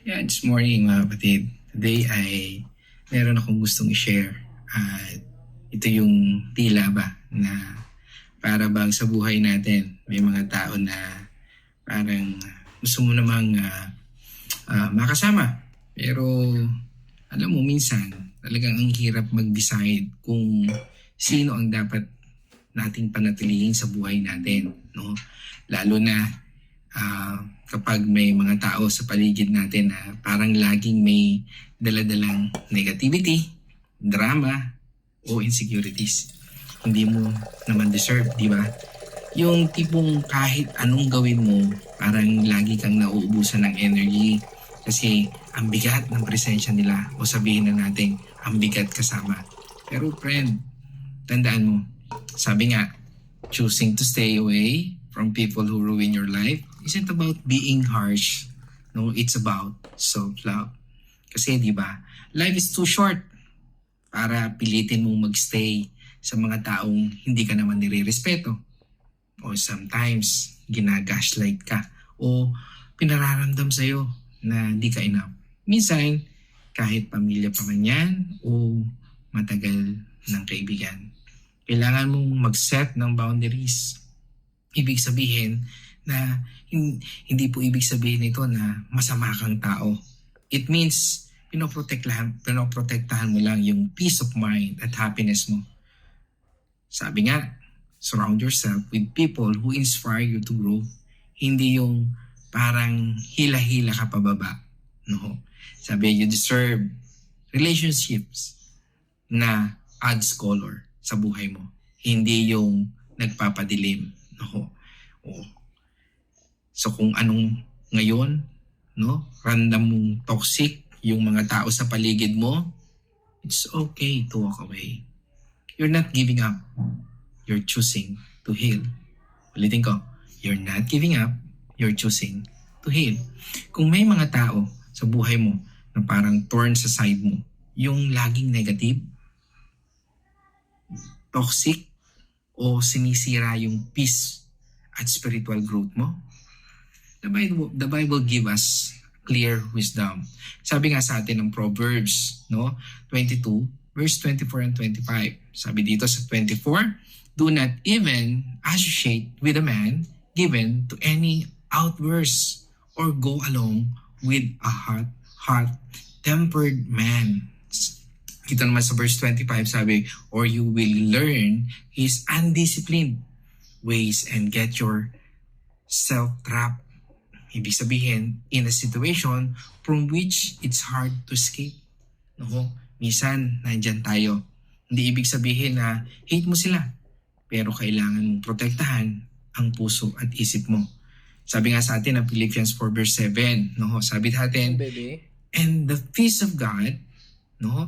Yeah, this morning mga kapatid. Today ay meron akong gustong i-share. At ito yung tila ba na para bang sa buhay natin may mga tao na parang gusto mo namang makasama. Pero alam mo minsan talagang ang hirap mag-decide kung sino ang dapat nating panatilihin sa buhay natin. No? Lalo na kapag may mga tao sa paligid natin na parang laging may daladalang negativity, drama, o insecurities. Hindi mo naman deserve, di ba? Yung tipong kahit anong gawin mo, parang lagi kang nauubusan ng energy kasi ang bigat ng presensya nila o sabihin na natin, ang bigat kasama. Pero friend, tandaan mo, sabi nga, choosing to stay away from people who ruin your life isn't about being harsh. No, it's about self-love. Kasi di ba, life is too short para pilitin mong magstay sa mga taong hindi ka naman nire-respeto. O sometimes, ginagaslight ka. O pinararamdam sa'yo na hindi ka enough. Minsan, kahit pamilya pa man yan o matagal ng kaibigan. Kailangan mong mag-set ng boundaries. Ibig sabihin na hindi po ibig sabihin nito na masama kang tao. It means pinoprotektahan mo lang yung peace of mind at happiness mo. Sabi nga, surround yourself with people who inspire you to grow. Hindi yung parang hila-hila ka pababa. No? Sabi, you deserve relationships na adds color sa buhay mo. Hindi yung nagpapadilim. No? Oh. So kung anong ngayon, no, random mong toxic yung mga tao sa paligid mo, it's okay to walk away. You're not giving up. You're choosing to heal. Ulitin ko, you're not giving up. You're choosing to heal. Kung may mga tao sa buhay mo na parang torn sa side mo, yung laging negative, toxic, o sinisira yung peace at spiritual growth mo, the Bible give us clear wisdom. Sabi nga sa atin ng Proverbs, no, 22, verse 24 and 25. Sabi dito sa 24, do not even associate with a man given to any outbursts or go along with a hot-tempered man. Dito naman sa verse 25 sabi, or you will learn his undisciplined ways and get yourself trapped. Ibig sabihin, in a situation from which it's hard to escape. No? Minsan, nandyan tayo. Hindi ibig sabihin na hate mo sila. Pero kailangan mong protektahan ang puso at isip mo. Sabi nga sa atin ng Philippians 4 verse 7, no? Sabi natin, and the peace of God, no?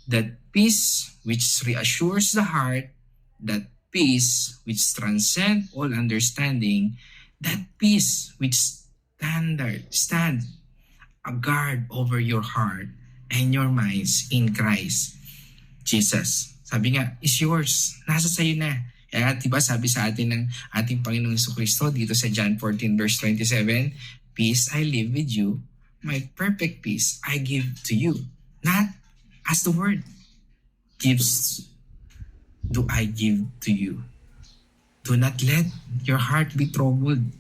That peace which reassures the heart, that peace which transcends all understanding, that peace which stand a guard over your heart and your minds in Christ Jesus. Sabi nga, is yours. Nasa sayo na. Kaya diba sabi sa atin ng ating Panginoong Jesucristo dito sa John 14 verse 27, peace I live with you, my perfect peace I give to you. Not as the word gives, do I give to you. Do not let your heart be troubled,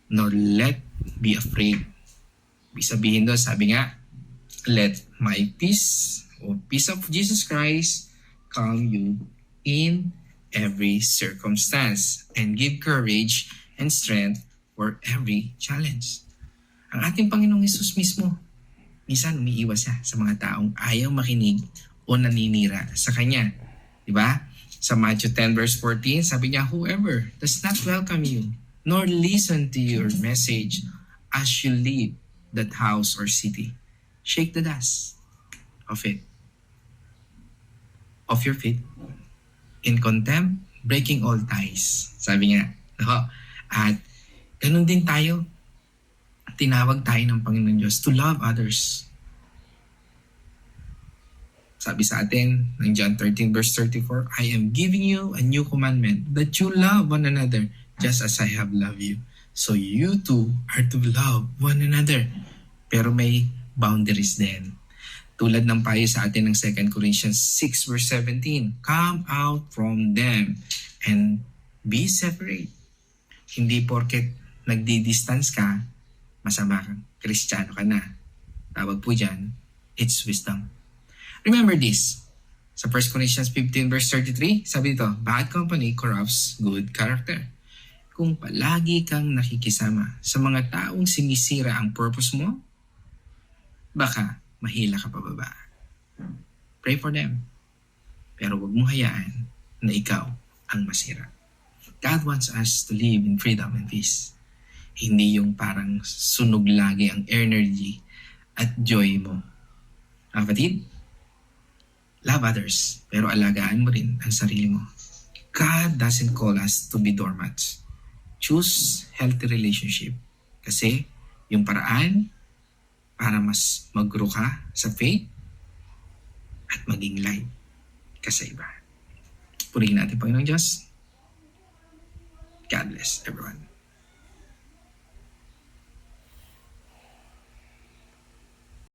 nor let be afraid. Ibig sabihin doon, sabi nga, let my peace o peace of Jesus Christ calm you in every circumstance and give courage and strength for every challenge. Ang ating Panginoong Hesus mismo, minsan umiiwas siya sa mga taong ayaw makinig o naninira sa Kanya. Diba? Sa Matthew 10 verse 14, sabi niya, whoever does not welcome you nor listen to your message as you leave that house or city, shake the dust of your feet in contempt, breaking all ties. Sabi nga, no? At ganun din tayo, tinawag tayo ng Panginoon Diyos to love others. Sabi sa atin ng John 13 verse 34, I am giving you a new commandment that you love one another just as I have loved you. So you too are to love one another. Pero may boundaries din. Tulad ng payo sa atin ng 2 Corinthians 6 verse 17, come out from them and be separate. Hindi porket nagdi-distance ka, masama kang Kristiyano ka na. Tawag po dyan, it's wisdom. Remember this, sa 1 Corinthians 15 verse 33, sabi dito, bad company corrupts good character. Kung palagi kang nakikisama sa mga taong sinisira ang purpose mo, baka mahila ka pababa. Pray for them. Pero huwag mong hayaan na ikaw ang masira. God wants us to live in freedom and peace. Hindi yung parang sunog lagi ang energy at joy mo. Kapatid, love others, pero alagaan mo rin ang sarili mo. God doesn't call us to be doormats. Choose healthy relationship. Kasi yung paraan para mas mag-grow ka sa faith at maging light ka sa iba. Purihin natin, Panginoong Diyos. God bless everyone.